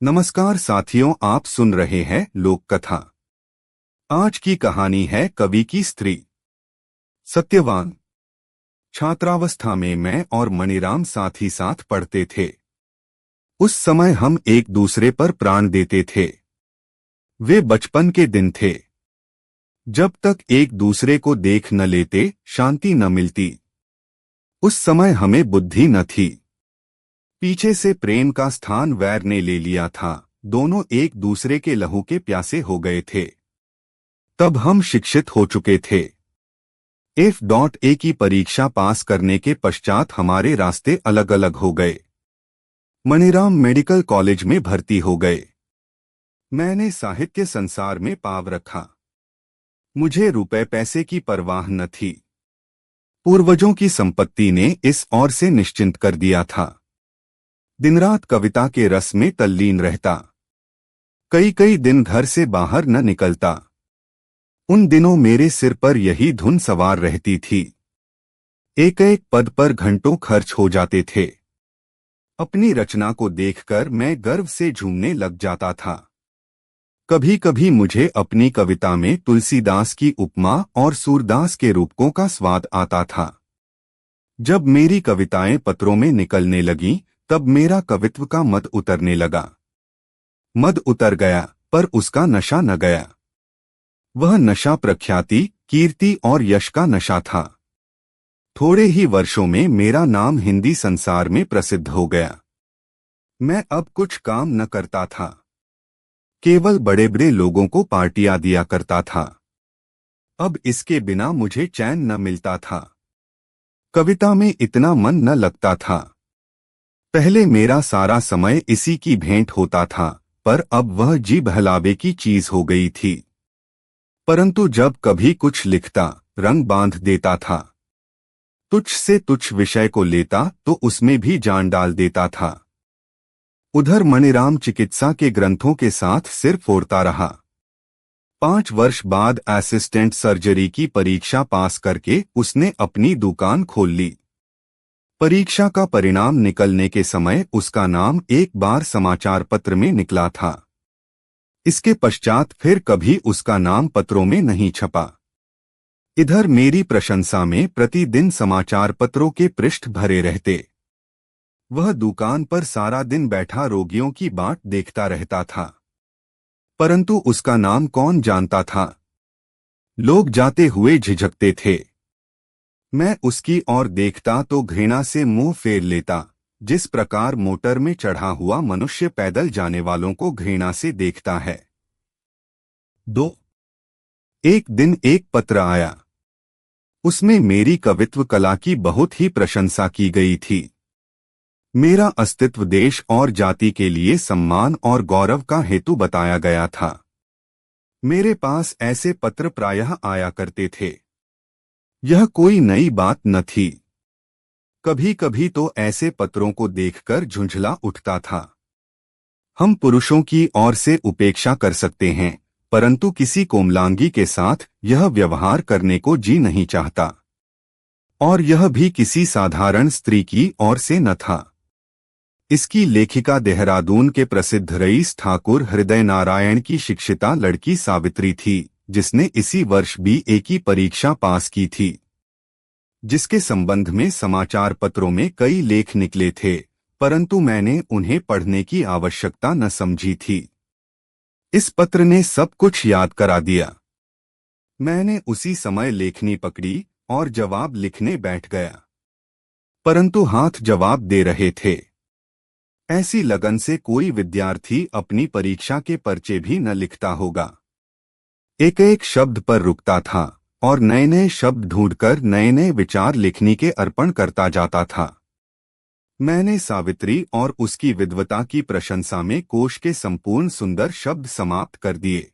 नमस्कार साथियों, आप सुन रहे हैं लोक कथा। आज की कहानी है कवि की स्त्री। सत्यवान। छात्रावस्था में मैं और मणिराम साथ ही साथ पढ़ते थे। उस समय हम एक दूसरे पर प्राण देते थे। वे बचपन के दिन थे, जब तक एक दूसरे को देख न लेते शांति न मिलती। उस समय हमें बुद्धि न थी। पीछे से प्रेम का स्थान वैर ने ले लिया था। दोनों एक दूसरे के लहू के प्यासे हो गए थे। तब हम शिक्षित हो चुके थे। F.A की परीक्षा पास करने के पश्चात हमारे रास्ते अलग अलग हो गए। मणिराम मेडिकल कॉलेज में भर्ती हो गए। मैंने साहित्य संसार में पांव रखा। मुझे रुपए पैसे की परवाह न थी। पूर्वजों की संपत्ति ने इस ओर से निश्चिंत कर दिया था। दिन रात कविता के रस में तल्लीन रहता। कई कई दिन घर से बाहर न निकलता। उन दिनों मेरे सिर पर यही धुन सवार रहती थी। एक एक पद पर घंटों खर्च हो जाते थे। अपनी रचना को देखकर मैं गर्व से झूमने लग जाता था। कभी कभी मुझे अपनी कविता में तुलसीदास की उपमा और सूरदास के रूपकों का स्वाद आता था। जब मेरी कविताएं पत्रों में निकलने लगीं, तब मेरा कवित्व का मद उतरने लगा। मद उतर गया, पर उसका नशा न गया। वह नशा प्रख्याति, कीर्ति और यश का नशा था। थोड़े ही वर्षों में मेरा नाम हिंदी संसार में प्रसिद्ध हो गया। मैं अब कुछ काम न करता था, केवल बड़े बड़े लोगों को पार्टियां दिया करता था। अब इसके बिना मुझे चैन न मिलता था। कविता में इतना मन न लगता था। पहले मेरा सारा समय इसी की भेंट होता था, पर अब वह जी बहलावे की चीज हो गई थी। परंतु जब कभी कुछ लिखता, रंग बांध देता था। तुच्छ से तुच्छ विषय को लेता तो उसमें भी जान डाल देता था। उधर मणिराम चिकित्सा के ग्रंथों के साथ सिर फोड़ता रहा। 5 वर्ष बाद असिस्टेंट सर्जरी की परीक्षा पास करके उसने अपनी दुकान खोल ली। परीक्षा का परिणाम निकलने के समय उसका नाम एक बार समाचार पत्र में निकला था। इसके पश्चात फिर कभी उसका नाम पत्रों में नहीं छपा। इधर मेरी प्रशंसा में प्रतिदिन समाचार पत्रों के पृष्ठ भरे रहते। वह दुकान पर सारा दिन बैठा रोगियों की बाट देखता रहता था, परंतु उसका नाम कौन जानता था। लोग जाते हुए झिझकते थे। मैं उसकी ओर देखता तो घृणा से मुंह फेर लेता, जिस प्रकार मोटर में चढ़ा हुआ मनुष्य पैदल जाने वालों को घृणा से देखता है। 2 एक दिन एक पत्र आया। उसमें मेरी कवित्व कला की बहुत ही प्रशंसा की गई थी। मेरा अस्तित्व देश और जाति के लिए सम्मान और गौरव का हेतु बताया गया था। मेरे पास ऐसे पत्र प्रायः आया करते थे। यह कोई नई बात न थी। कभी कभी तो ऐसे पत्रों को देखकर झुंझला उठता था। हम पुरुषों की ओर से उपेक्षा कर सकते हैं, परंतु किसी कोमलांगी के साथ यह व्यवहार करने को जी नहीं चाहता। और यह भी किसी साधारण स्त्री की ओर से न था। इसकी लेखिका देहरादून के प्रसिद्ध रईस ठाकुर हृदय नारायण की शिक्षिता लड़की सावित्री थी, जिसने इसी वर्ष BA की परीक्षा पास की थी, जिसके संबंध में समाचार पत्रों में कई लेख निकले थे, परंतु मैंने उन्हें पढ़ने की आवश्यकता न समझी थी। इस पत्र ने सब कुछ याद करा दिया। मैंने उसी समय लेखनी पकड़ी और जवाब लिखने बैठ गया, परंतु हाथ जवाब दे रहे थे। ऐसी लगन से कोई विद्यार्थी अपनी परीक्षा के पर्चे भी न लिखता होगा। एक एक शब्द पर रुकता था और नए नए शब्द ढूंढकर नए नए विचार लेखनी के अर्पण करता जाता था। मैंने सावित्री और उसकी विद्वता की प्रशंसा में कोश के संपूर्ण सुंदर शब्द समाप्त कर दिए।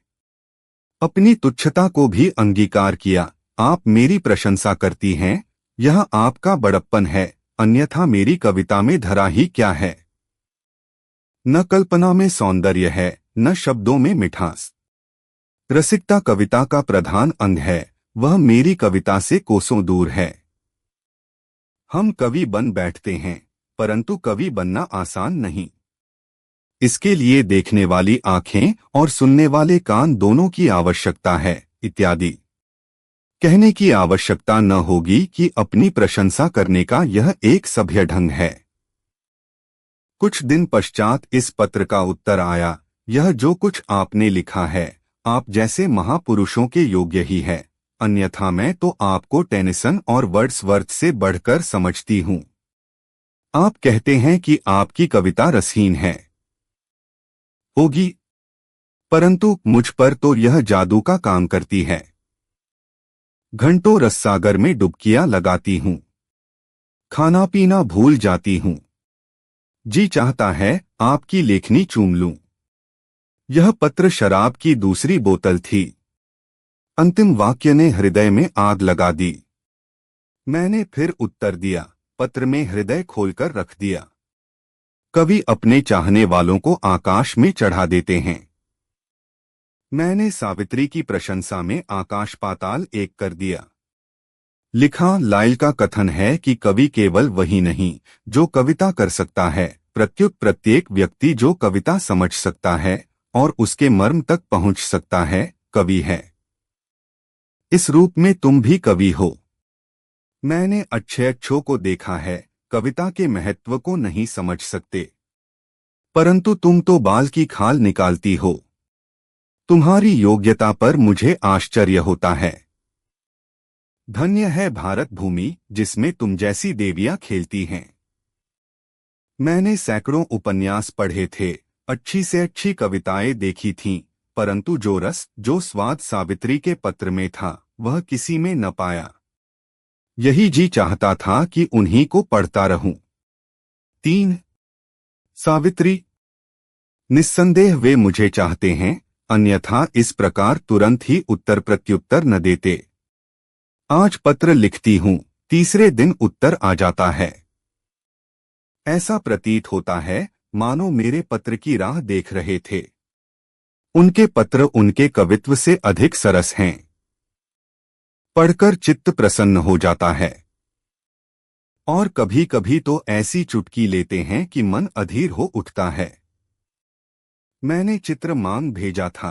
अपनी तुच्छता को भी अंगीकार किया। आप मेरी प्रशंसा करती हैं, यह आपका बड़प्पन है, अन्यथा मेरी कविता में धरा ही क्या है। न कल्पना में सौंदर्य है, न शब्दों में मिठास। रसिकता कविता का प्रधान अंग है, वह मेरी कविता से कोसों दूर है। हम कवि बन बैठते हैं, परंतु कवि बनना आसान नहीं। इसके लिए देखने वाली आंखें और सुनने वाले कान दोनों की आवश्यकता है, इत्यादि। कहने की आवश्यकता न होगी कि अपनी प्रशंसा करने का यह एक सभ्य ढंग है। कुछ दिन पश्चात इस पत्र का उत्तर आया, यह जो कुछ आपने लिखा है, आप जैसे महापुरुषों के योग्य ही है, अन्यथा मैं तो आपको टेनिसन और वर्ड्सवर्थ से बढ़कर समझती हूँ। आप कहते हैं कि आपकी कविता रसहीन है, होगी, परंतु मुझ पर तो यह जादू का काम करती है। घंटों रससागर में डुबकियां लगाती हूँ, खाना पीना भूल जाती हूँ। जी चाहता है आपकी लेखनी चूम लूं। यह पत्र शराब की दूसरी बोतल थी। अंतिम वाक्य ने हृदय में आग लगा दी। मैंने फिर उत्तर दिया, पत्र में हृदय खोलकर रख दिया। कवि अपने चाहने वालों को आकाश में चढ़ा देते हैं। मैंने सावित्री की प्रशंसा में आकाश पाताल एक कर दिया। लिखा, लाइल का कथन है कि कवि केवल वही नहीं जो कविता कर सकता है, प्रत्युत प्रत्येक व्यक्ति जो कविता समझ सकता है और उसके मर्म तक पहुंच सकता है, कवि है। इस रूप में तुम भी कवि हो। मैंने अच्छे को देखा है, कविता के महत्व को नहीं समझ सकते, परंतु तुम तो बाल की खाल निकालती हो। तुम्हारी योग्यता पर मुझे आश्चर्य होता है। धन्य है भारत भूमि जिसमें तुम जैसी देवियां खेलती हैं। मैंने सैकड़ों उपन्यास पढ़े थे, अच्छी से अच्छी कविताएं देखी थीं, परंतु जो रस, जो स्वाद सावित्री के पत्र में था, वह किसी में न पाया। यही जी चाहता था कि उन्हीं को पढ़ता रहूं। 3. सावित्री। निस्संदेह वे मुझे चाहते हैं, अन्यथा इस प्रकार तुरंत ही उत्तर प्रत्युत्तर न देते। आज पत्र लिखती हूँ, तीसरे दिन उत्तर आ जाता है। ऐसा प्रतीत होता है मानो मेरे पत्र की राह देख रहे थे। उनके पत्र उनके कवित्व से अधिक सरस हैं। पढ़कर चित्त प्रसन्न हो जाता है। और कभी कभी तो ऐसी चुटकी लेते हैं कि मन अधीर हो उठता है। मैंने चित्र मांग भेजा था।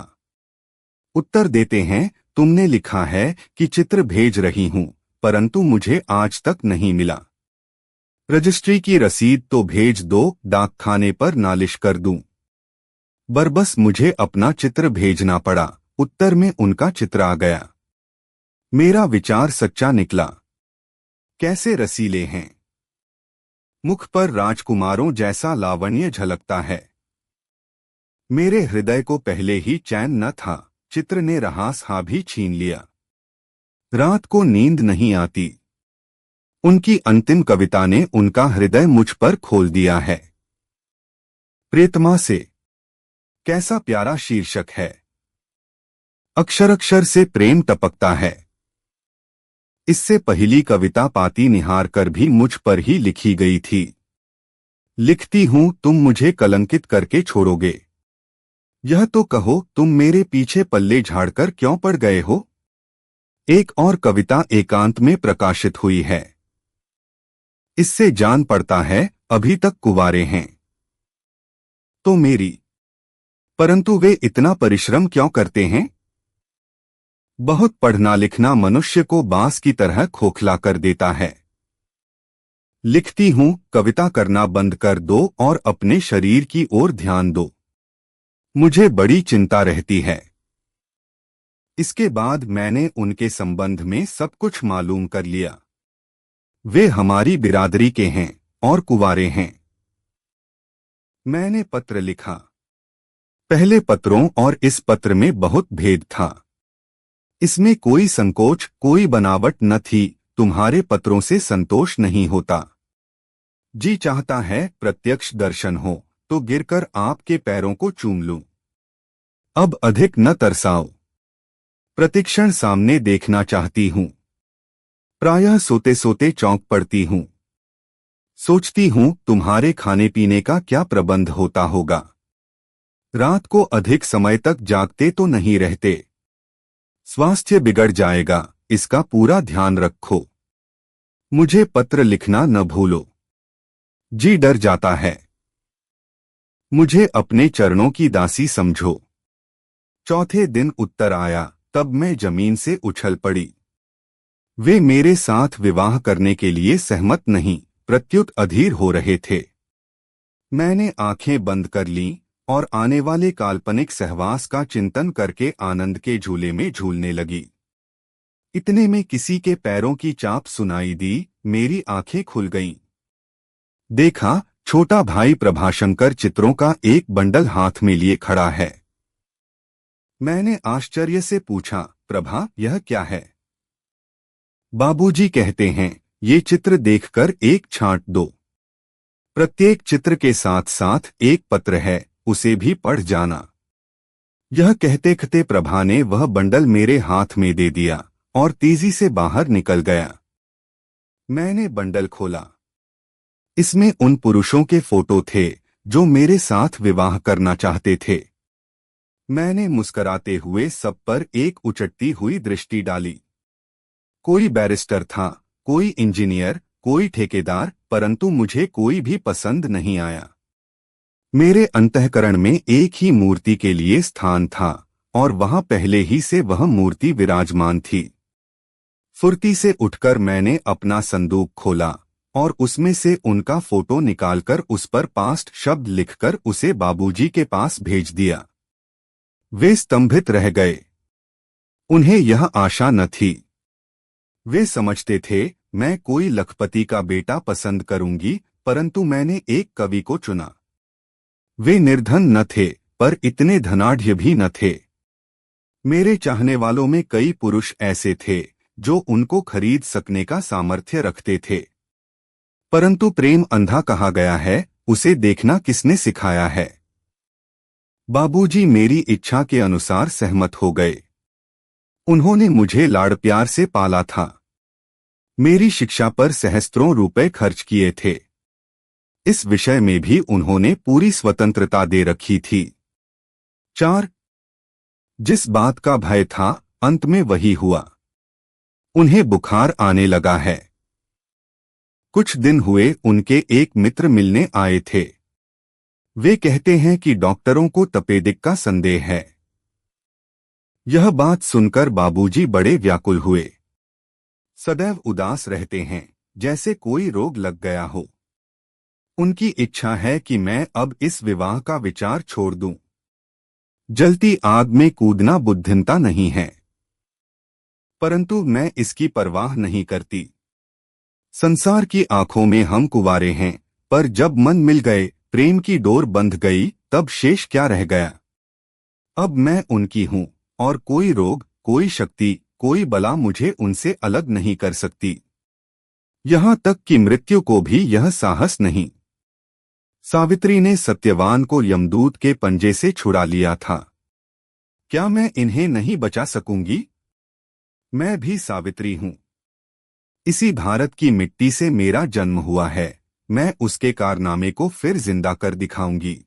उत्तर देते हैं, तुमने लिखा है कि चित्र भेज रही हूं, परंतु मुझे आज तक नहीं मिला। रजिस्ट्री की रसीद तो भेज दो, डाकखाने पर नालिश कर दूं। बरबस मुझे अपना चित्र भेजना पड़ा। उत्तर में उनका चित्र आ गया। मेरा विचार सच्चा निकला। कैसे रसीले हैं। मुख पर राजकुमारों जैसा लावण्य झलकता है। मेरे हृदय को पहले ही चैन न था, चित्र ने रहास हा भी छीन लिया। रात को नींद नहीं आती। उनकी अंतिम कविता ने उनका हृदय मुझ पर खोल दिया है। प्रियतमा से। कैसा प्यारा शीर्षक है। अक्षर अक्षर से प्रेम टपकता है। इससे पहली कविता पाती निहार कर भी मुझ पर ही लिखी गई थी। लिखती हूं, तुम मुझे कलंकित करके छोड़ोगे। यह तो कहो, तुम मेरे पीछे पल्ले झाड़कर क्यों पड़ गए हो। एक और कविता एकांत में प्रकाशित हुई है। इससे जान पड़ता है अभी तक कुंवारे हैं। तो मेरी, परंतु वे इतना परिश्रम क्यों करते हैं। बहुत पढ़ना लिखना मनुष्य को बांस की तरह खोखला कर देता है। लिखती हूं, कविता करना बंद कर दो और अपने शरीर की ओर ध्यान दो। मुझे बड़ी चिंता रहती है। इसके बाद मैंने उनके संबंध में सब कुछ मालूम कर लिया। वे हमारी बिरादरी के हैं और कुंवारे हैं। मैंने पत्र लिखा। पहले पत्रों और इस पत्र में बहुत भेद था। इसमें कोई संकोच, कोई बनावट न थी। तुम्हारे पत्रों से संतोष नहीं होता। जी चाहता है प्रत्यक्ष दर्शन हो तो गिरकर आपके पैरों को चूम लूं। अब अधिक न तरसाओ। प्रतिक्षण सामने देखना चाहती हूं। प्रायः सोते सोते चौंक पड़ती हूं। सोचती हूं तुम्हारे खाने पीने का क्या प्रबंध होता होगा। रात को अधिक समय तक जागते तो नहीं रहते। स्वास्थ्य बिगड़ जाएगा, इसका पूरा ध्यान रखो। मुझे पत्र लिखना न भूलो। जी डर जाता है। मुझे अपने चरणों की दासी समझो। चौथे दिन उत्तर आया, तब मैं जमीन से उछल पड़ी। वे मेरे साथ विवाह करने के लिए सहमत नहीं, प्रत्युत अधीर हो रहे थे। मैंने आंखें बंद कर लीं और आने वाले काल्पनिक सहवास का चिंतन करके आनंद के झूले में झूलने लगी। इतने में किसी के पैरों की चाप सुनाई दी, मेरी आंखें खुल गईं। देखा, छोटा भाई प्रभाशंकर चित्रों का एक बंडल हाथ में लिए खड़ा है। मैंने आश्चर्य से पूछा, प्रभा, यह क्या है? बाबूजी कहते हैं, ये चित्र देखकर एक छांट दो। प्रत्येक चित्र के साथ साथ एक पत्र है, उसे भी पढ़ जाना। यह कहते कहते प्रभा ने वह बंडल मेरे हाथ में दे दिया और तेजी से बाहर निकल गया। मैंने बंडल खोला। इसमें उन पुरुषों के फोटो थे जो मेरे साथ विवाह करना चाहते थे। मैंने मुस्कराते हुए सब पर एक उचटती हुई दृष्टि डाली। कोई बैरिस्टर था, कोई इंजीनियर, कोई ठेकेदार, परंतु मुझे कोई भी पसंद नहीं आया। मेरे अंतःकरण में एक ही मूर्ति के लिए स्थान था और वहां पहले ही से वह मूर्ति विराजमान थी। फुर्ती से उठकर मैंने अपना संदूक खोला और उसमें से उनका फोटो निकालकर उस पर पास्ट शब्द लिखकर उसे बाबूजी के पास भेज दिया। वे स्तंभित रह गए। उन्हें यह आशा न थी। वे समझते थे मैं कोई लखपति का बेटा पसंद करूंगी, परंतु मैंने एक कवि को चुना। वे निर्धन न थे, पर इतने धनाढ्य भी न थे। मेरे चाहने वालों में कई पुरुष ऐसे थे जो उनको खरीद सकने का सामर्थ्य रखते थे। परंतु प्रेम अंधा कहा गया है, उसे देखना किसने सिखाया है? बाबूजी मेरी इच्छा के अनुसार सहमत हो गए। उन्होंने मुझे लाड़ प्यार से पाला था। मेरी शिक्षा पर सहस्त्रों रुपए खर्च किए थे। इस विषय में भी उन्होंने पूरी स्वतंत्रता दे रखी थी। 4. जिस बात का भय था, अंत में वही हुआ। उन्हें बुखार आने लगा है। कुछ दिन हुए उनके एक मित्र मिलने आए थे। वे कहते हैं कि डॉक्टरों को तपेदिक का संदेह है। यह बात सुनकर बाबूजी बड़े व्याकुल हुए। सदैव उदास रहते हैं, जैसे कोई रोग लग गया हो। उनकी इच्छा है कि मैं अब इस विवाह का विचार छोड़ दूं। जलती आग में कूदना बुद्धिमता नहीं है, परंतु मैं इसकी परवाह नहीं करती। संसार की आंखों में हम कुंवारे हैं, पर जब मन मिल गए, प्रेम की डोर बंध गई, तब शेष क्या रह गया? अब मैं उनकी हूं और कोई रोग, कोई शक्ति, कोई बला मुझे उनसे अलग नहीं कर सकती। यहां तक कि मृत्यु को भी यह साहस नहीं। सावित्री ने सत्यवान को यमदूत के पंजे से छुड़ा लिया था। क्या मैं इन्हें नहीं बचा सकूंगी? मैं भी सावित्री हूं। इसी भारत की मिट्टी से मेरा जन्म हुआ है। मैं उसके कारनामे को फिर जिंदा कर दिखाऊंगी।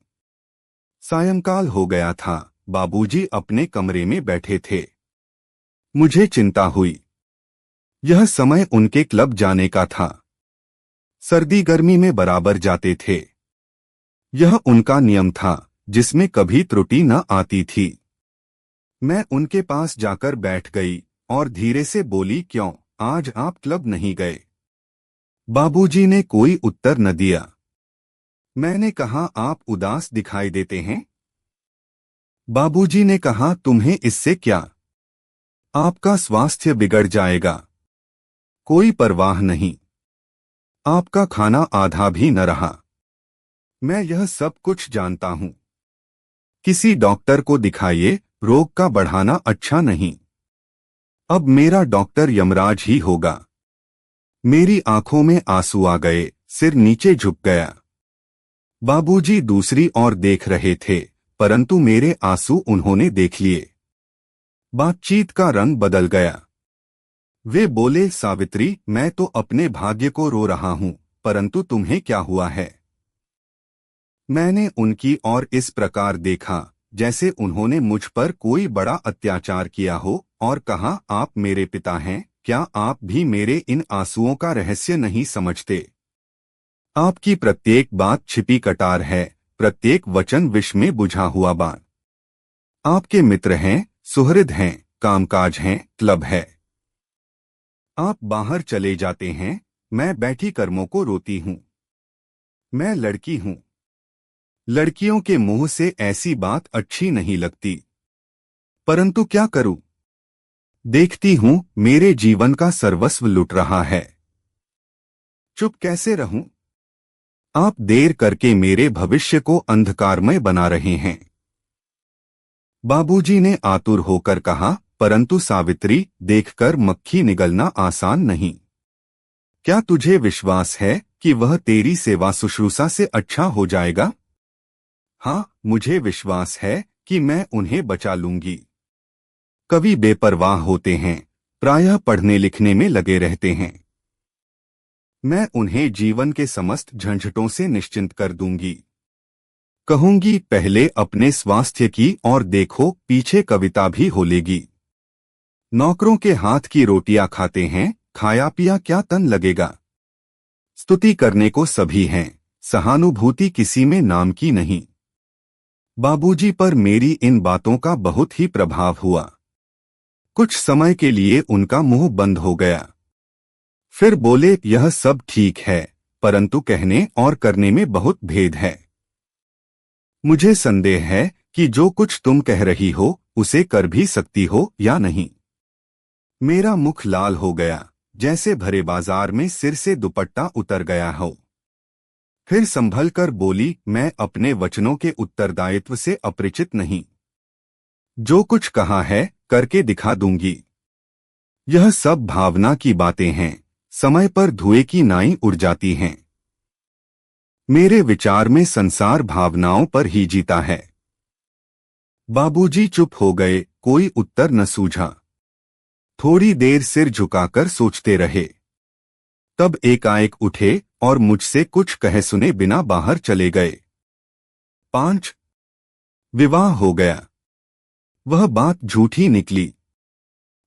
सायंकाल हो गया था। बाबूजी अपने कमरे में बैठे थे। मुझे चिंता हुई। यह समय उनके क्लब जाने का था। सर्दी गर्मी में बराबर जाते थे। यह उनका नियम था, जिसमें कभी त्रुटि न आती थी। मैं उनके पास जाकर बैठ गई और धीरे से बोली, क्यों आज आप क्लब नहीं गए? बाबूजी ने कोई उत्तर न दिया। मैंने कहा, आप उदास दिखाई देते हैं। बाबूजी ने कहा, तुम्हें इससे क्या? आपका स्वास्थ्य बिगड़ जाएगा। कोई परवाह नहीं। आपका खाना आधा भी न रहा। मैं यह सब कुछ जानता हूं। किसी डॉक्टर को दिखाइए, रोग का बढ़ाना अच्छा नहीं। अब मेरा डॉक्टर यमराज ही होगा। मेरी आंखों में आंसू आ गए, सिर नीचे झुक गया। बाबूजी दूसरी ओर देख रहे थे, परंतु मेरे आंसू उन्होंने देख लिए। बातचीत का रंग बदल गया। वे बोले, सावित्री, मैं तो अपने भाग्य को रो रहा हूं, परंतु तुम्हें क्या हुआ है? मैंने उनकी ओर इस प्रकार देखा जैसे उन्होंने मुझ पर कोई बड़ा अत्याचार किया हो और कहा, आप मेरे पिता हैं, क्या आप भी मेरे इन आंसुओं का रहस्य नहीं समझते? आपकी प्रत्येक बात छिपी कटार है, प्रत्येक वचन विष में बुझा हुआ बाण। आपके मित्र हैं, सुहृद हैं, कामकाज हैं, क्लब है। आप बाहर चले जाते हैं, मैं बैठी कर्मों को रोती हूं। मैं लड़की हूं। लड़कियों के मुंह से ऐसी बात अच्छी नहीं लगती, परंतु क्या करूं? देखती हूं मेरे जीवन का सर्वस्व लुट रहा है। चुप कैसे रहूं? आप देर करके मेरे भविष्य को अंधकारमय बना रहे हैं। बाबूजी ने आतुर होकर कहा, परंतु सावित्री, देखकर मक्खी निगलना आसान नहीं। क्या तुझे विश्वास है कि वह तेरी सेवा शुश्रूषा से अच्छा हो जाएगा? हाँ, मुझे विश्वास है कि मैं उन्हें बचा लूंगी। कवि बेपरवाह होते हैं, प्रायः पढ़ने लिखने में लगे रहते हैं। मैं उन्हें जीवन के समस्त झंझटों से निश्चिंत कर दूंगी। कहूंगी, पहले अपने स्वास्थ्य की और देखो, पीछे कविता भी होलेगी। नौकरों के हाथ की रोटियां खाते हैं, खाया पिया क्या तन लगेगा। स्तुति करने को सभी हैं, सहानुभूति किसी में नाम की नहीं। बाबूजी पर मेरी इन बातों का बहुत ही प्रभाव हुआ। कुछ समय के लिए उनका मुंह बंद हो गया। फिर बोले, यह सब ठीक है, परंतु कहने और करने में बहुत भेद है। मुझे संदेह है कि जो कुछ तुम कह रही हो उसे कर भी सकती हो या नहीं। मेरा मुख लाल हो गया, जैसे भरे बाजार में सिर से दुपट्टा उतर गया हो। फिर संभल कर बोली, मैं अपने वचनों के उत्तरदायित्व से अपरिचित नहीं। जो कुछ कहा है करके दिखा दूंगी। यह सब भावना की बातें हैं, समय पर धुएं की नाई उड़ जाती हैं। मेरे विचार में संसार भावनाओं पर ही जीता है। बाबूजी चुप हो गए, कोई उत्तर न सूझा। थोड़ी देर सिर झुकाकर सोचते रहे। तब एकाएक उठे और मुझसे कुछ कहे सुने बिना बाहर चले गए। 5 विवाह हो गया। वह बात झूठी निकली।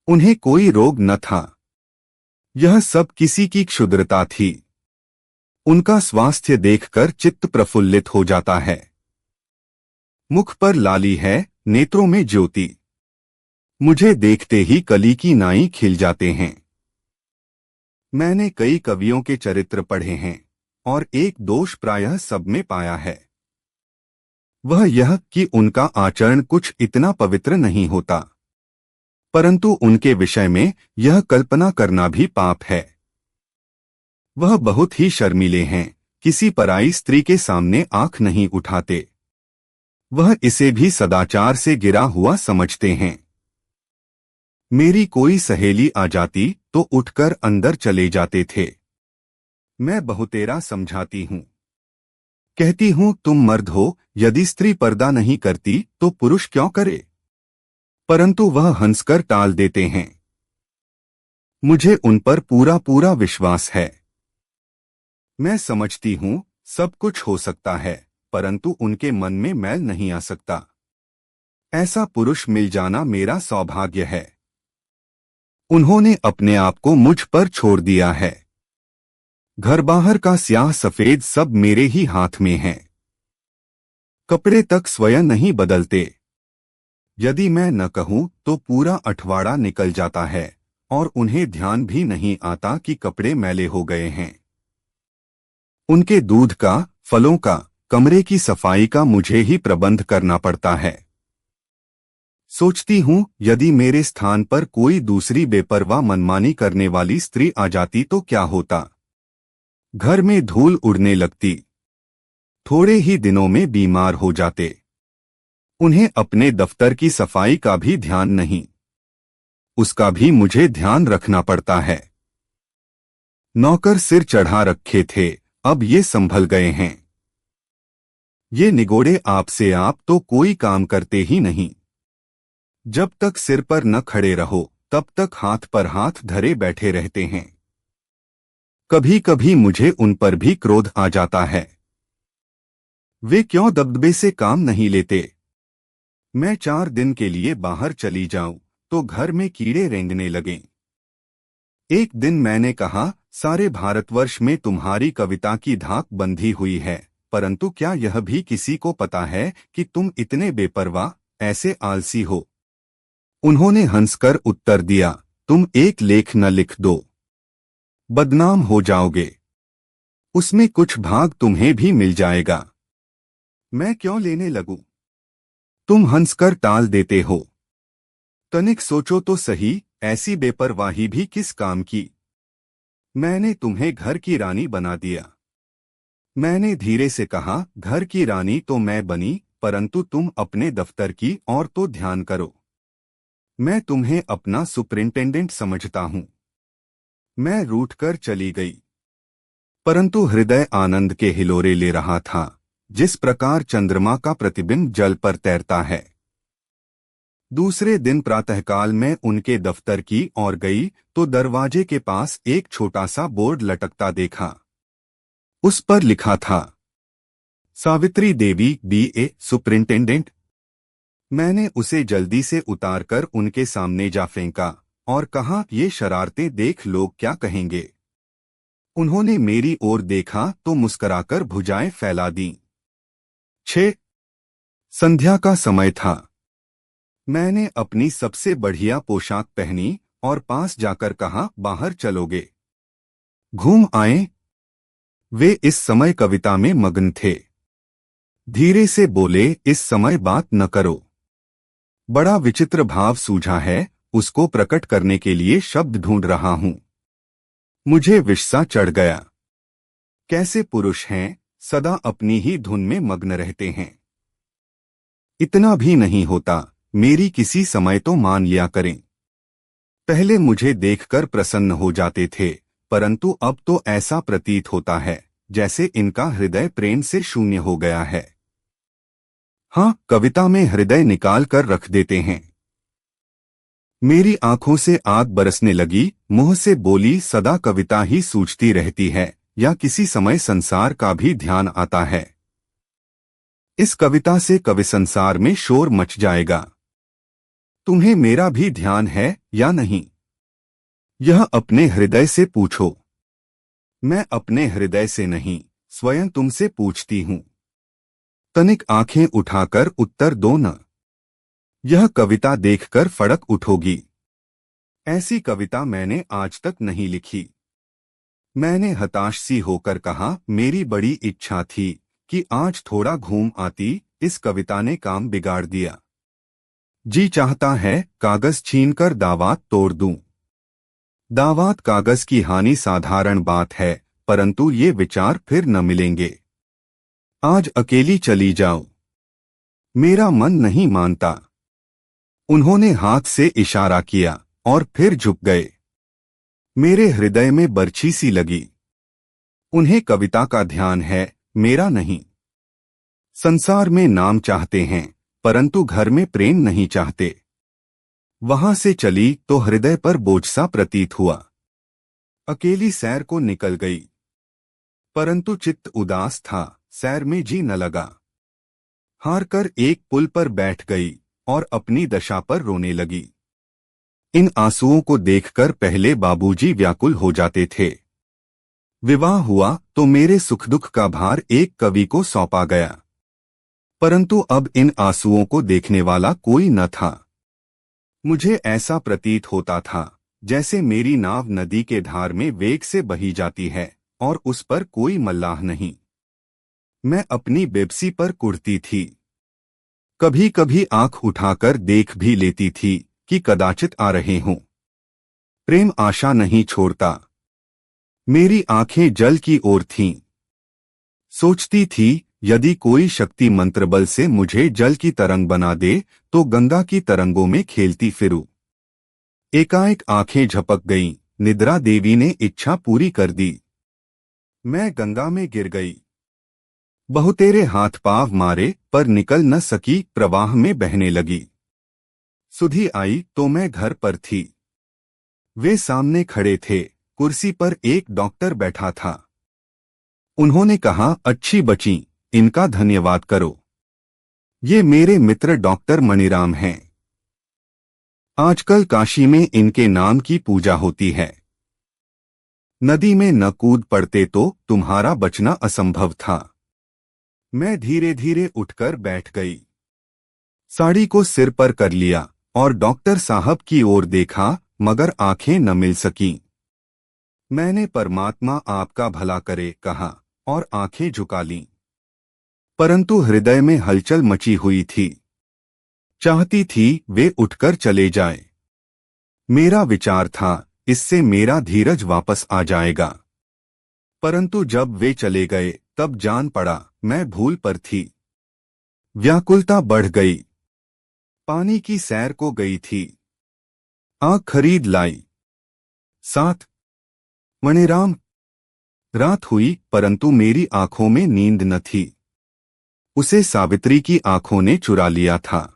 उन्हें कोई रोग न था। यह सब किसी की क्षुद्रता थी। उनका स्वास्थ्य देखकर चित्त प्रफुल्लित हो जाता है। मुख पर लाली है, नेत्रों में ज्योति। मुझे देखते ही कली की नाई खिल जाते हैं। मैंने कई कवियों के चरित्र पढ़े हैं और एक दोष प्रायः सब में पाया है। वह यह कि उनका आचरण कुछ इतना पवित्र नहीं होता, परंतु उनके विषय में यह कल्पना करना भी पाप है। वह बहुत ही शर्मीले हैं, किसी पराई स्त्री के सामने आंख नहीं उठाते। वह इसे भी सदाचार से गिरा हुआ समझते हैं। मेरी कोई सहेली आ जाती तो उठकर अंदर चले जाते थे। मैं बहुतेरा समझाती हूँ। कहती हूँ, तुम मर्द हो, यदि स्त्री पर्दा नहीं करती तो पुरुष क्यों करे? परंतु वह हंसकर टाल देते हैं। मुझे उन पर पूरा पूरा विश्वास है। मैं समझती हूँ सब कुछ हो सकता है, परंतु उनके मन में मैल नहीं आ सकता। ऐसा पुरुष मिल जाना मेरा सौभाग्य है। उन्होंने अपने आप को मुझ पर छोड़ दिया है। घर बाहर का स्याह सफेद सब मेरे ही हाथ में है। कपड़े तक स्वयं नहीं बदलते। यदि मैं न कहूं तो पूरा अठवाड़ा निकल जाता है और उन्हें ध्यान भी नहीं आता कि कपड़े मैले हो गए हैं। उनके दूध का, फलों का, कमरे की सफाई का मुझे ही प्रबंध करना पड़ता है। सोचती हूँ, यदि मेरे स्थान पर कोई दूसरी बेपरवाह मनमानी करने वाली स्त्री आ जाती तो क्या होता? घर में धूल उड़ने लगती। थोड़े ही दिनों में बीमार हो जाते। उन्हें अपने दफ्तर की सफाई का भी ध्यान नहीं। उसका भी मुझे ध्यान रखना पड़ता है। नौकर सिर चढ़ा रखे थे, अब ये संभल गए हैं। ये निगोड़े आपसे आप तो कोई काम करते ही नहीं। जब तक सिर पर न खड़े रहो तब तक हाथ पर हाथ धरे बैठे रहते हैं। कभी कभी मुझे उन पर भी क्रोध आ जाता है। वे क्यों दबदबे से काम नहीं लेते? मैं 4 दिन के लिए बाहर चली जाऊं तो घर में कीड़े रेंगने लगें। एक दिन मैंने कहा, सारे भारतवर्ष में तुम्हारी कविता की धाक बंधी हुई है, परंतु क्या यह भी किसी को पता है कि तुम इतने बेपरवाह, ऐसे आलसी हो? उन्होंने हंसकर उत्तर दिया, तुम एक लेख न लिख दो, बदनाम हो जाओगे। उसमें कुछ भाग तुम्हें भी मिल जाएगा। मैं क्यों लेने लगूं? तुम हंसकर टाल देते हो। तनिक सोचो तो सही, ऐसी बेपरवाही भी किस काम की? मैंने तुम्हें घर की रानी बना दिया। मैंने धीरे से कहा, घर की रानी तो मैं बनी, परंतु तुम अपने दफ्तर की और तो ध्यान करो। मैं तुम्हें अपना सुपरिंटेंडेंट समझता हूं। मैं रूठकर चली गई, परंतु हृदय आनंद के हिलोरे ले रहा था, जिस प्रकार चंद्रमा का प्रतिबिंब जल पर तैरता है। दूसरे दिन प्रातःकाल में उनके दफ्तर की ओर गई तो दरवाजे के पास एक छोटा सा बोर्ड लटकता देखा। उस पर लिखा था, सावित्री देवी BA सुपरिंटेंडेंट। मैंने उसे जल्दी से उतारकर उनके सामने जा फेंका और कहा, ये शरारतें देख लोग क्या कहेंगे? उन्होंने मेरी ओर देखा तो मुस्कुराकर भुजाएं फैला दीं। 6 संध्या का समय था। मैंने अपनी सबसे बढ़िया पोशाक पहनी और पास जाकर कहा, बाहर चलोगे? घूम आए? वे इस समय कविता में मग्न थे। धीरे से बोले, इस समय बात न करो। बड़ा विचित्र भाव सूझा है, उसको प्रकट करने के लिए शब्द ढूंढ रहा हूं। मुझे विषसा चढ़ गया। कैसे पुरुष हैं, सदा अपनी ही धुन में मग्न रहते हैं। इतना भी नहीं होता, मेरी किसी समय तो मान लिया करें। पहले मुझे देखकर प्रसन्न हो जाते थे, परंतु अब तो ऐसा प्रतीत होता है जैसे इनका हृदय प्रेम से शून्य हो गया है। हाँ, कविता में हृदय निकाल कर रख देते हैं। मेरी आंखों से आग बरसने लगी, मुंह से बोली, सदा कविता ही सूझती रहती है या किसी समय संसार का भी ध्यान आता है? इस कविता से कवि संसार में शोर मच जाएगा। तुम्हें मेरा भी ध्यान है या नहीं? यह अपने हृदय से पूछो। मैं अपने हृदय से नहीं, स्वयं तुमसे पूछती हूं। तनिक आंखें उठाकर उत्तर दो न। यह कविता देखकर फड़क उठोगी। ऐसी कविता मैंने आज तक नहीं लिखी। मैंने हताश सी होकर कहा, मेरी बड़ी इच्छा थी कि आज थोड़ा घूम आती, इस कविता ने काम बिगाड़ दिया। जी चाहता है कागज छीनकर दावात तोड़ दूं। दावात कागज की हानि साधारण बात है, परंतु ये विचार फिर न मिलेंगे। आज अकेली चली जाओ। मेरा मन नहीं मानता। उन्होंने हाथ से इशारा किया और फिर झुक गए। मेरे हृदय में बर्छी सी लगी। उन्हें कविता का ध्यान है, मेरा नहीं। संसार में नाम चाहते हैं, परंतु घर में प्रेम नहीं चाहते। वहां से चली तो हृदय पर बोझ सा प्रतीत हुआ। अकेली सैर को निकल गई, परंतु चित्त उदास था, सैर में जी न लगा। हारकर एक पुल पर बैठ गई और अपनी दशा पर रोने लगी। इन आंसुओं को देखकर पहले बाबूजी व्याकुल हो जाते थे। विवाह हुआ तो मेरे सुख दुख का भार एक कवि को सौंपा गया, परंतु अब इन आंसुओं को देखने वाला कोई न था। मुझे ऐसा प्रतीत होता था जैसे मेरी नाव नदी के धार में वेग से बही जाती है और उस पर कोई मल्लाह नहीं। मैं अपनी बेबसी पर कुढ़ती थी। कभी कभी आंख उठाकर देख भी लेती थी कि कदाचित आ रहे हों। प्रेम आशा नहीं छोड़ता। मेरी आंखें जल की ओर थीं। सोचती थी, यदि कोई शक्ति मंत्र बल से मुझे जल की तरंग बना दे तो गंगा की तरंगों में खेलती फिरूं। एकाएक आंखें झपक गईं, निद्रा देवी ने इच्छा पूरी कर दी। मैं गंगा में गिर गई। बहुतेरे हाथ पांव मारे पर निकल न सकी, प्रवाह में बहने लगी। सुधी आई तो मैं घर पर थी। वे सामने खड़े थे, कुर्सी पर एक डॉक्टर बैठा था। उन्होंने कहा, अच्छी बची, इनका धन्यवाद करो। ये मेरे मित्र डॉक्टर मणिराम हैं। आजकल काशी में इनके नाम की पूजा होती है। नदी में न कूद पड़ते तो तुम्हारा बचना असंभव था। मैं धीरे धीरे उठकर बैठ गई, साड़ी को सिर पर कर लिया और डॉक्टर साहब की ओर देखा, मगर आंखें न मिल सकीं। मैंने परमात्मा आपका भला करे कहा और आंखें झुका लीं। परंतु हृदय में हलचल मची हुई थी। चाहती थी वे उठकर चले जाएं। मेरा विचार था इससे मेरा धीरज वापस आ जाएगा। परंतु जब वे चले गए तब जान पड़ा मैं भूल पर थी। व्याकुलता बढ़ गई। पानी की सैर को गई थी। आग खरीद लाई। 7 मणिराम। रात हुई परंतु मेरी आंखों में नींद न थी। उसे सावित्री की आंखों ने चुरा लिया था।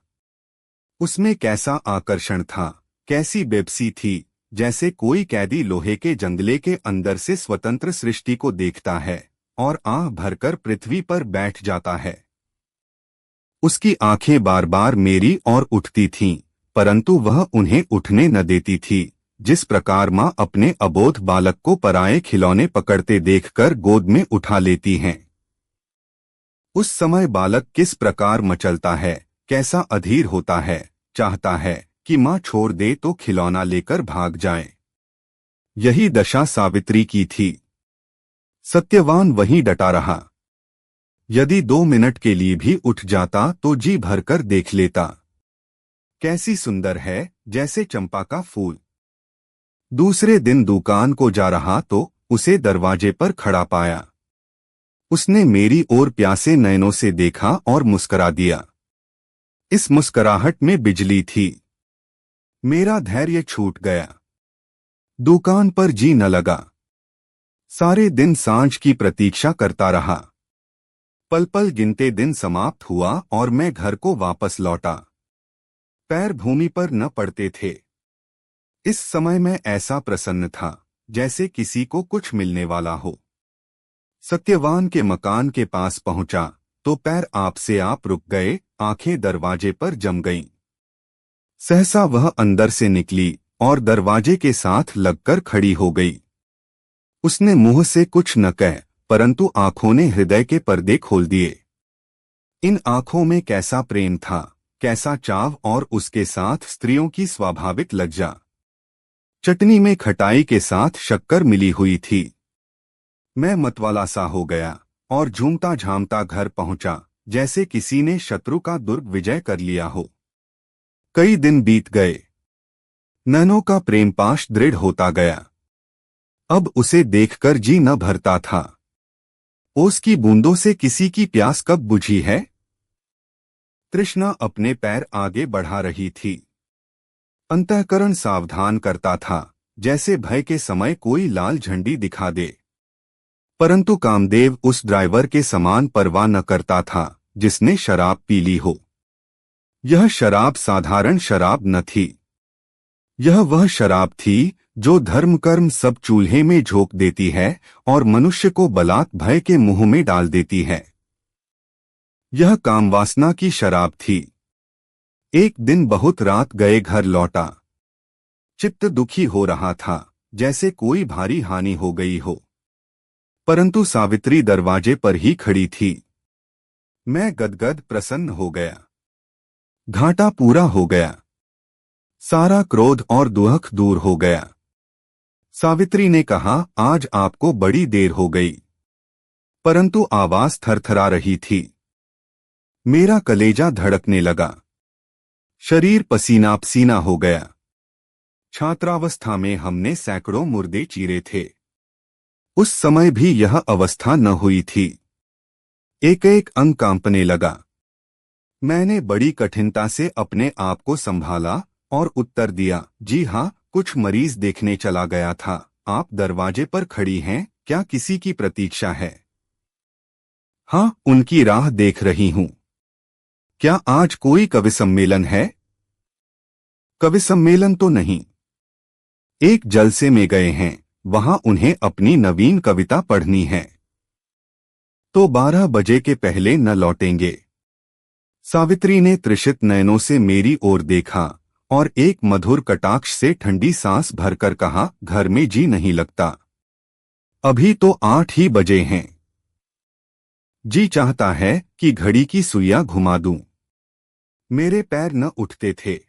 उसमें कैसा आकर्षण था, कैसी बेबसी थी, जैसे कोई कैदी लोहे के जंगले के अंदर से स्वतंत्र सृष्टि को देखता है और आंख भरकर पृथ्वी पर बैठ जाता है। उसकी आंखें बार बार मेरी ओर उठती थीं, परंतु वह उन्हें उठने न देती थी, जिस प्रकार माँ अपने अबोध बालक को पराये खिलौने पकड़ते देखकर गोद में उठा लेती हैं। उस समय बालक किस प्रकार मचलता है, कैसा अधीर होता है, चाहता है कि माँ छोड़ दे तो खिलौना लेकर भाग जाए। यही दशा सावित्री की थी। सत्यवान वहीं डटा रहा। यदि 2 मिनट के लिए भी उठ जाता तो जी भरकर देख लेता। कैसी सुंदर है, जैसे चंपा का फूल। दूसरे दिन दुकान को जा रहा तो उसे दरवाजे पर खड़ा पाया। उसने मेरी ओर प्यासे नयनों से देखा और मुस्करा दिया। इस मुस्कराहट में बिजली थी। मेरा धैर्य छूट गया। दुकान पर जी न लगा। सारे दिन सांझ की प्रतीक्षा करता रहा। पल पल गिनते दिन समाप्त हुआ और मैं घर को वापस लौटा। पैर भूमि पर न पड़ते थे। इस समय मैं ऐसा प्रसन्न था जैसे किसी को कुछ मिलने वाला हो। सत्यवान के मकान के पास पहुंचा तो पैर आप से आप रुक गए, आंखें दरवाजे पर जम गईं। सहसा वह अंदर से निकली और दरवाजे के साथ लगकर खड़ी हो गई। उसने मुंह से कुछ न कह, परंतु आंखों ने हृदय के पर्दे खोल दिए। इन आंखों में कैसा प्रेम था, कैसा चाव और उसके साथ स्त्रियों की स्वाभाविक लज्जा। चटनी में खटाई के साथ शक्कर मिली हुई थी। मैं मतवाला सा हो गया और झूमता झामता घर पहुंचा, जैसे किसी ने शत्रु का दुर्ग विजय कर लिया हो। कई दिन बीत गए। नैनों का प्रेम पाश दृढ़ होता गया। अब उसे देखकर जी न भरता था। ओस की बूंदों से किसी की प्यास कब बुझी है? तृष्णा अपने पैर आगे बढ़ा रही थी। अंतःकरण सावधान करता था, जैसे भय के समय कोई लाल झंडी दिखा दे। परंतु कामदेव उस ड्राइवर के समान परवाह न करता था जिसने शराब पी ली हो। यह शराब साधारण शराब न थी। यह वह शराब थी जो धर्म कर्म सब चूल्हे में झोंक देती है और मनुष्य को बलात् भय के मुंह में डाल देती है। यह कामवासना की शराब थी। एक दिन बहुत रात गए घर लौटा। चित्त दुखी हो रहा था, जैसे कोई भारी हानि हो गई हो। परंतु सावित्री दरवाजे पर ही खड़ी थी। मैं गदगद प्रसन्न हो गया। घाटा पूरा हो गया। सारा क्रोध और दुख दूर हो गया। सावित्री ने कहा, आज आपको बड़ी देर हो गई। परंतु आवाज थरथरा रही थी। मेरा कलेजा धड़कने लगा। शरीर पसीना पसीना हो गया। छात्रावस्था में हमने सैकड़ों मुर्दे चीरे थे। उस समय भी यह अवस्था न हुई थी। एक एक अंग कांपने लगा। मैंने बड़ी कठिनता से अपने आप को संभाला और उत्तर दिया, जी हाँ, कुछ मरीज देखने चला गया था। आप दरवाजे पर खड़ी हैं, क्या किसी की प्रतीक्षा है? हाँ, उनकी राह देख रही हूँ। क्या आज कोई कवि सम्मेलन है? कवि सम्मेलन तो नहीं। एक जलसे में गए हैं, वहां उन्हें अपनी नवीन कविता पढ़नी है। तो 12 बजे के पहले न लौटेंगे। सावित्री ने त्रिषित नयनों से मेरी ओर देखा और एक मधुर कटाक्ष से ठंडी सांस भरकर कहा, घर में जी नहीं लगता। अभी तो 8 ही बजे हैं। जी चाहता है कि घड़ी की सुइयां घुमा दूं। मेरे पैर न उठते थे।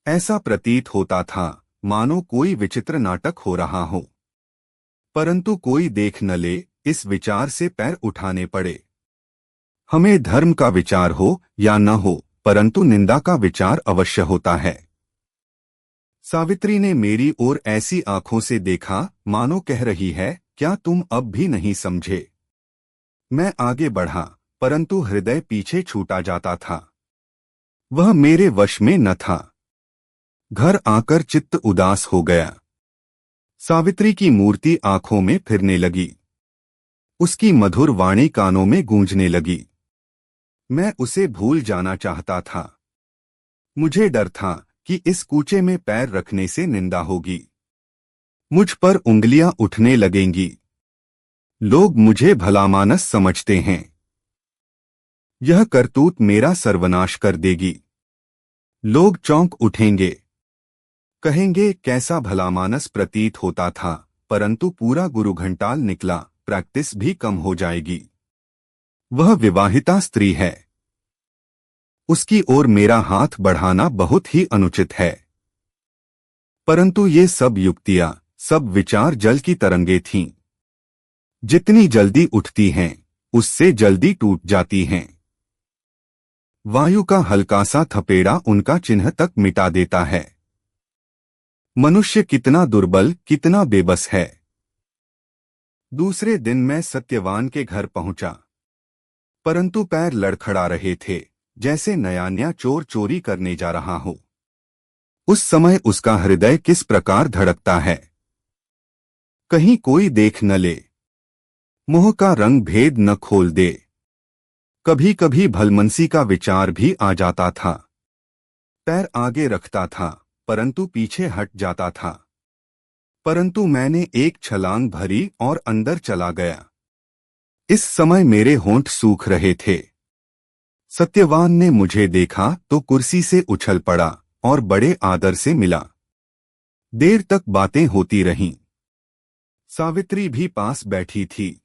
ऐसा प्रतीत होता था मानो कोई विचित्र नाटक हो रहा हो। परंतु कोई देख न ले, इस विचार से पैर उठाने पड़े। हमें धर्म का विचार हो या न हो, परंतु निंदा का विचार अवश्य होता है। सावित्री ने मेरी ओर ऐसी आंखों से देखा मानो कह रही है, क्या तुम अब भी नहीं समझे। मैं आगे बढ़ा, परंतु हृदय पीछे छूटा जाता था। वह मेरे वश में न था। घर आकर चित्त उदास हो गया। सावित्री की मूर्ति आंखों में फिरने लगी। उसकी मधुर वाणी कानों में गूंजने लगी। मैं उसे भूल जाना चाहता था। मुझे डर था कि इस कूचे में पैर रखने से निंदा होगी। मुझ पर उंगलियां उठने लगेंगी। लोग मुझे भलामानस समझते हैं। यह करतूत मेरा सर्वनाश कर देगी। लोग चौंक उठेंगे। कहेंगे कैसा भलामानस प्रतीत होता था, परंतु पूरा गुरु घंटाल निकला, प्रैक्टिस भी कम हो जाएगी। वह विवाहिता स्त्री है। उसकी ओर मेरा हाथ बढ़ाना बहुत ही अनुचित है। परंतु ये सब युक्तियां, सब विचार जल की तरंगे थीं। जितनी जल्दी उठती हैं, उससे जल्दी टूट जाती हैं। वायु का हल्का सा थपेड़ा उनका चिन्ह तक मिटा देता है। मनुष्य कितना दुर्बल, कितना बेबस है। दूसरे दिन मैं सत्यवान के घर पहुंचा, परंतु पैर लड़खड़ा रहे थे, जैसे नया चोर चोरी करने जा रहा हो। उस समय उसका हृदय किस प्रकार धड़कता है, कहीं कोई देख न ले। मोह का रंग भेद न खोल दे। कभी कभी भलमनसी का विचार भी आ जाता था। पैर आगे रखता था, परंतु पीछे हट जाता था। परंतु मैंने एक छलांग भरी और अंदर चला गया। इस समय मेरे होंठ सूख रहे थे। सत्यवान ने मुझे देखा तो कुर्सी से उछल पड़ा और बड़े आदर से मिला। देर तक बातें होती रहीं। सावित्री भी पास बैठी थी।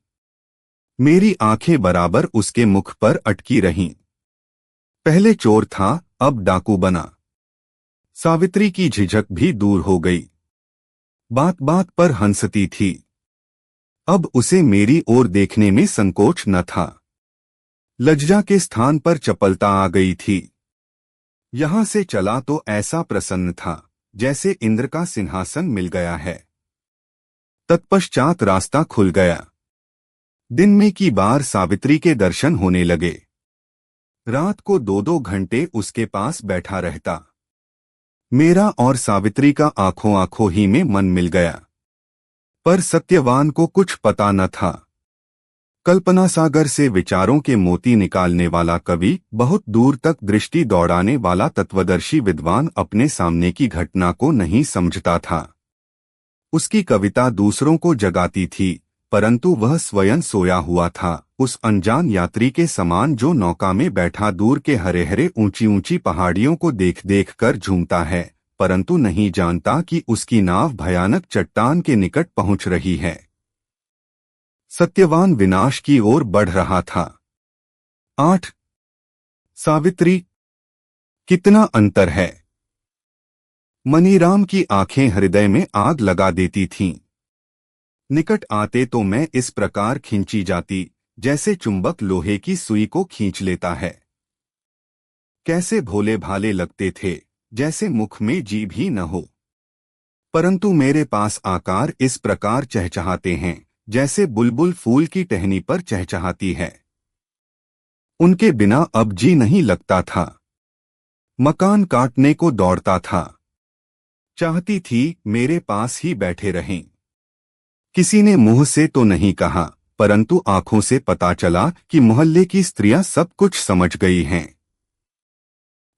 मेरी आंखें बराबर उसके मुख पर अटकी रहीं। पहले चोर था, अब डाकू बना। सावित्री की झिझक भी दूर हो गई। बात बात पर हंसती थी। अब उसे मेरी ओर देखने में संकोच न था। लज्जा के स्थान पर चपलता आ गई थी। यहां से चला तो ऐसा प्रसन्न था जैसे इंद्र का सिंहासन मिल गया है। तत्पश्चात रास्ता खुल गया। दिन में की बार सावित्री के दर्शन होने लगे। रात को 2-2 घंटे उसके पास बैठा रहता। मेरा और सावित्री का आंखों आंखों ही में मन मिल गया। पर सत्यवान को कुछ पता न था। कल्पना सागर से विचारों के मोती निकालने वाला कवि, बहुत दूर तक दृष्टि दौड़ाने वाला तत्वदर्शी विद्वान अपने सामने की घटना को नहीं समझता था। उसकी कविता दूसरों को जगाती थी, परंतु वह स्वयं सोया हुआ था, उस अनजान यात्री के समान जो नौका में बैठा दूर के हरे हरे ऊंची ऊंची पहाड़ियों को देख देख कर झूमता है, परंतु नहीं जानता कि उसकी नाव भयानक चट्टान के निकट पहुंच रही है। सत्यवान विनाश की ओर बढ़ रहा था। 8 सावित्री, कितना अंतर है। मनीराम की आंखें हृदय में आग लगा देती थीं। निकट आते तो मैं इस प्रकार खींची जाती जैसे चुंबक लोहे की सुई को खींच लेता है। कैसे भोले भाले लगते थे, जैसे मुख में जीभ ही न हो। परंतु मेरे पास आकार इस प्रकार चहचहाते हैं जैसे बुलबुल फूल की टहनी पर चहचहाती है। उनके बिना अब जी नहीं लगता था। मकान काटने को दौड़ता था। चाहती थी मेरे पास ही बैठे रहें। किसी ने मुंह से तो नहीं कहा, परंतु आंखों से पता चला कि मोहल्ले की स्त्रियां सब कुछ समझ गई हैं।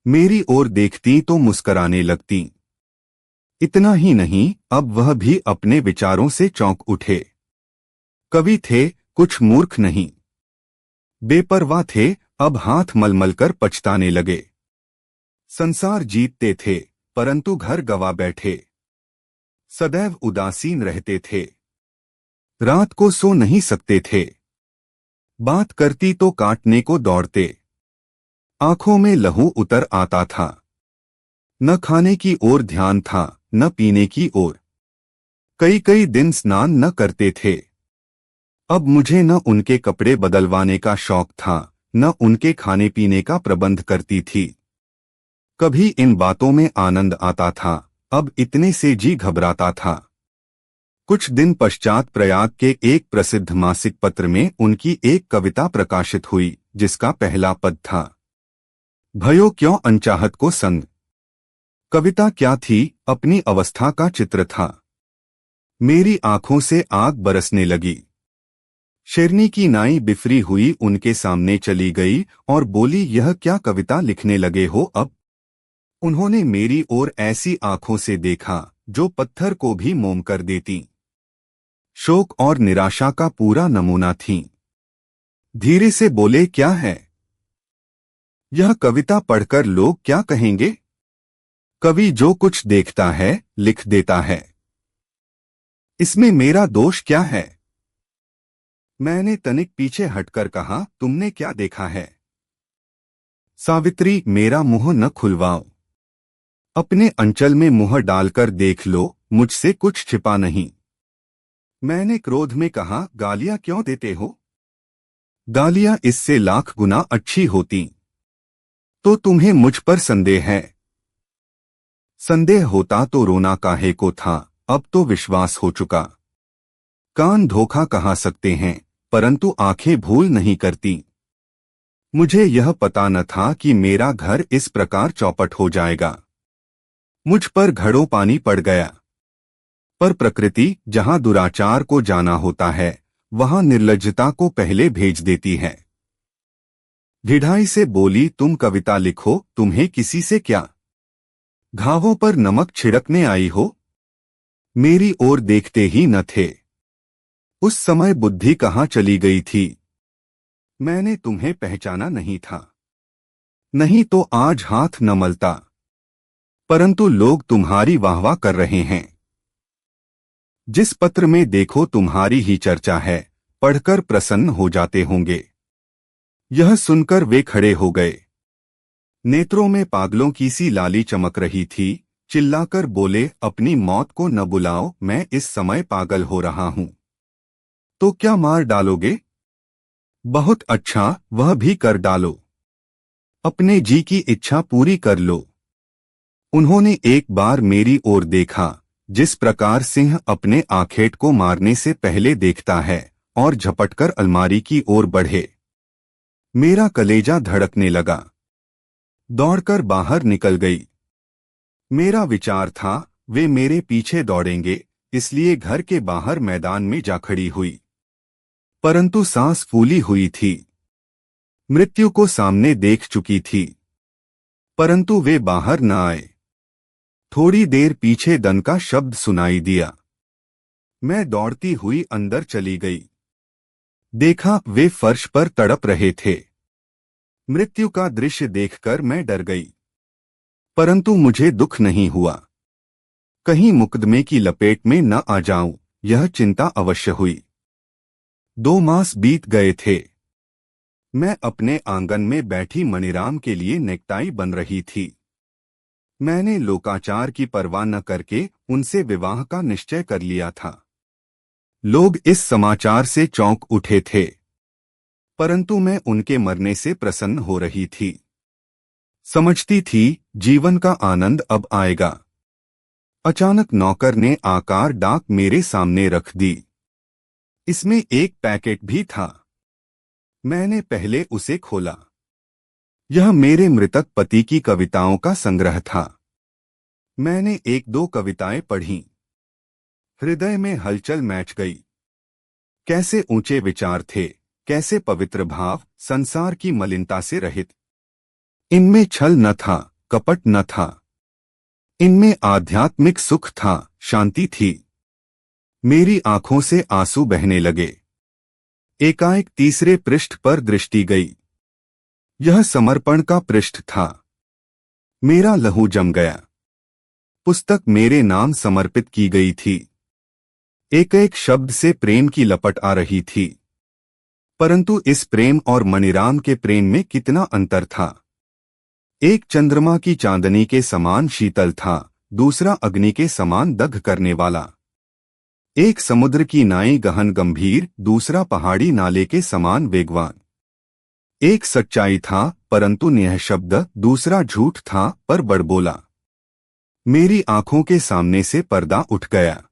मेरी ओर देखती तो मुस्कराने लगती। इतना ही नहीं, अब वह भी अपने विचारों से चौंक उठे। कवि थे, कुछ मूर्ख नहीं। बेपरवाह थे, अब हाथ मलमल कर पछताने लगे। संसार जीतते थे, परंतु घर गवा बैठे। सदैव उदासीन रहते थे। रात को सो नहीं सकते थे। बात करती तो काटने को दौड़ते। आंखों में लहू उतर आता था। न खाने की ओर ध्यान था, न पीने की ओर। कई कई दिन स्नान न करते थे। अब मुझे न उनके कपड़े बदलवाने का शौक था, न उनके खाने पीने का प्रबंध करती थी। कभी इन बातों में आनंद आता था, अब इतने से जी घबराता था। कुछ दिन पश्चात प्रयाग के एक प्रसिद्ध मासिक पत्र में उनकी एक कविता प्रकाशित हुई, जिसका पहला पद था, भयो क्यों अनचाहत को संग। कविता क्या थी? अपनी अवस्था का चित्र था। मेरी आंखों से आग बरसने लगी। शेरनी की नाई बिफरी हुई उनके सामने चली गई और बोली, यह क्या कविता लिखने लगे हो अब? उन्होंने मेरी ओर ऐसी आंखों से देखा जो पत्थर को भी मोम कर देती। शोक और निराशा का पूरा नमूना थीं। धीरे से बोले, क्या है यह कविता? पढ़कर लोग क्या कहेंगे? कवि जो कुछ देखता है लिख देता है, इसमें मेरा दोष क्या है? मैंने तनिक पीछे हटकर कहा, तुमने क्या देखा है? सावित्री, मेरा मुंह न खुलवाओ। अपने अंचल में मुंह डालकर देख लो, मुझसे कुछ छिपा नहीं। मैंने क्रोध में कहा, गालियां क्यों देते हो? गालियां इससे लाख गुना अच्छी होती। तो तुम्हें मुझ पर संदेह है? संदेह होता तो रोना काहे को था, अब तो विश्वास हो चुका। कान धोखा कहा सकते हैं, परंतु आंखें भूल नहीं करती। मुझे यह पता न था कि मेरा घर इस प्रकार चौपट हो जाएगा। मुझ पर घड़ों पानी पड़ गया। पर प्रकृति जहां दुराचार को जाना होता है, वहां निर्लज्जता को पहले भेज देती है। ढिढाई से बोली, तुम कविता लिखो, तुम्हें किसी से क्या? घावों पर नमक छिड़कने आई हो? मेरी ओर देखते ही न थे। उस समय बुद्धि कहाँ चली गई थी? मैंने तुम्हें पहचाना नहीं था, नहीं तो आज हाथ न मलता। परंतु लोग तुम्हारी वाहवाह कर रहे हैं। जिस पत्र में देखो तुम्हारी ही चर्चा है, पढ़कर प्रसन्न हो जाते होंगे। यह सुनकर वे खड़े हो गए। नेत्रों में पागलों की सी लाली चमक रही थी। चिल्लाकर बोले, अपनी मौत को न बुलाओ, मैं इस समय पागल हो रहा हूं। तो क्या मार डालोगे? बहुत अच्छा, वह भी कर डालो। अपने जी की इच्छा पूरी कर लो। उन्होंने एक बार मेरी ओर देखा, जिस प्रकार सिंह अपने आखेट को मारने से पहले देखता है, और झपटकर अलमारी की ओर बढ़े। मेरा कलेजा धड़कने लगा। दौड़कर बाहर निकल गई। मेरा विचार था, वे मेरे पीछे दौड़ेंगे, इसलिए घर के बाहर मैदान में जा खड़ी हुई। परंतु सांस फूली हुई थी। मृत्यु को सामने देख चुकी थी, परंतु वे बाहर न आए। थोड़ी देर पीछे दन का शब्द सुनाई दिया। मैं दौड़ती हुई अंदर चली गई। देखा, वे फर्श पर तड़प रहे थे। मृत्यु का दृश्य देखकर मैं डर गई, परंतु मुझे दुख नहीं हुआ। कहीं मुकदमे की लपेट में न आ जाऊं, यह चिंता अवश्य हुई। 2 मास बीत गए थे। मैं अपने आंगन में बैठी मणिराम के लिए नेकटाई बन रही थी। मैंने लोकाचार की परवाह न करके उनसे विवाह का निश्चय कर लिया था। लोग इस समाचार से चौंक उठे थे, परंतु मैं उनके मरने से प्रसन्न हो रही थी। समझती थी जीवन का आनंद अब आएगा। अचानक नौकर ने आकार डाक मेरे सामने रख दी। इसमें एक पैकेट भी था। मैंने पहले उसे खोला। यह मेरे मृतक पति की कविताओं का संग्रह था। मैंने 1-2 कविताएं पढ़ीं। हृदय में हलचल मैच गई। कैसे ऊंचे विचार थे, कैसे पवित्र भाव, संसार की मलिनता से रहित। इनमें छल न था, कपट न था। इनमें आध्यात्मिक सुख था, शांति थी। मेरी आंखों से आंसू बहने लगे। एकाएक तीसरे पृष्ठ पर दृष्टि गई। यह समर्पण का पृष्ठ था। मेरा लहू जम गया। पुस्तक मेरे नाम समर्पित की गई थी। एक एक शब्द से प्रेम की लपट आ रही थी। परंतु इस प्रेम और मणिराम के प्रेम में कितना अंतर था। एक चंद्रमा की चांदनी के समान शीतल था, दूसरा अग्नि के समान दग्ध करने वाला। एक समुद्र की नाई गहन गंभीर, दूसरा पहाड़ी नाले के समान वेगवान। एक सच्चाई था परंतु निःशब्द, दूसरा झूठ था पर बड़बोला। मेरी आंखों के सामने से पर्दा उठ गया।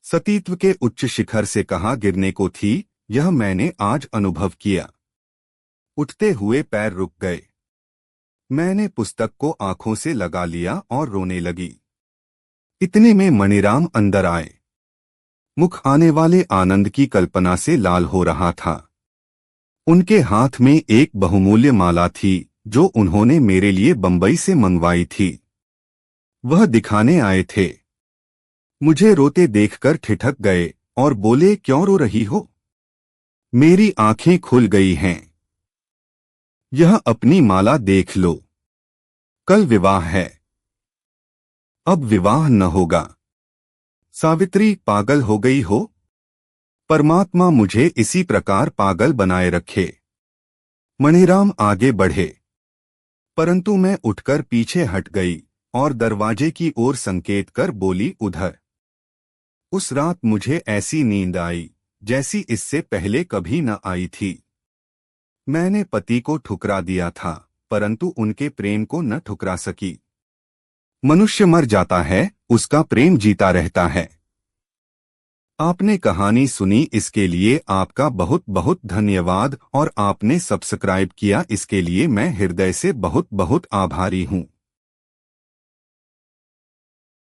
सतीत्व के उच्च शिखर से कहाँ गिरने को थी, यह मैंने आज अनुभव किया। उठते हुए पैर रुक गए। मैंने पुस्तक को आंखों से लगा लिया और रोने लगी। इतने में मणिराम अंदर आए। मुख आने वाले आनंद की कल्पना से लाल हो रहा था। उनके हाथ में एक बहुमूल्य माला थी जो उन्होंने मेरे लिए बंबई से मंगवाई थी। वह दिखाने आए थे। मुझे रोते देखकर ठिठक गए और बोले, क्यों रो रही हो? मेरी आंखें खुल गई हैं। यह अपनी माला देख लो। कल विवाह है। अब विवाह न होगा। सावित्री, पागल हो गई हो? परमात्मा मुझे इसी प्रकार पागल बनाए रखे। मणिराम आगे बढ़े, परंतु मैं उठकर पीछे हट गई और दरवाजे की ओर संकेत कर बोली, उधर। उस रात मुझे ऐसी नींद आई जैसी इससे पहले कभी न आई थी। मैंने पति को ठुकरा दिया था परंतु उनके प्रेम को न ठुकरा सकी। मनुष्य मर जाता है, उसका प्रेम जीता रहता है। आपने कहानी सुनी, इसके लिए आपका बहुत बहुत धन्यवाद और आपने सब्सक्राइब किया, इसके लिए मैं हृदय से बहुत बहुत आभारी हूँ।